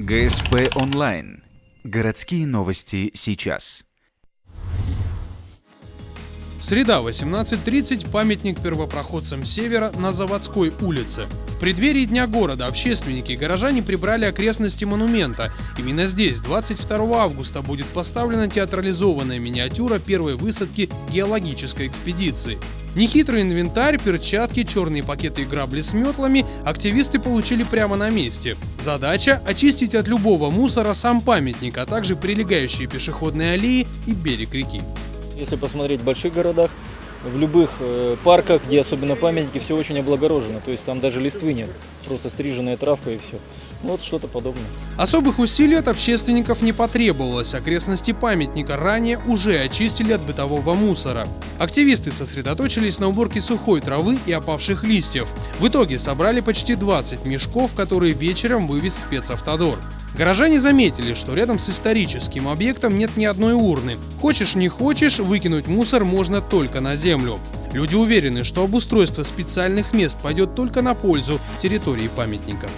ГСП онлайн. Городские новости сейчас. Среда, 18:30, памятник первопроходцам Севера на Заводской улице. В преддверии Дня города общественники и горожане прибрали окрестности монумента. Именно здесь 22 августа будет поставлена театрализованная миниатюра первой высадки геологической экспедиции. Нехитрый инвентарь, перчатки, черные пакеты и грабли с метлами активисты получили прямо на месте. Задача – очистить от любого мусора сам памятник, а также прилегающие пешеходные аллеи и берег реки. Если посмотреть в больших городах, в любых парках, где особенно памятники, все очень облагорожено. То есть там даже листвы нет, просто стриженная травка и все. Вот что-то подобное. Особых усилий от общественников не потребовалось. Окрестности памятника ранее уже очистили от бытового мусора. Активисты сосредоточились на уборке сухой травы и опавших листьев. В итоге собрали почти 20 мешков, которые вечером вывез спецавтодор. Горожане заметили, что рядом с историческим объектом нет ни одной урны. Хочешь не хочешь, выкинуть мусор можно только на землю. Люди уверены, что обустройство специальных мест пойдет только на пользу территории памятника.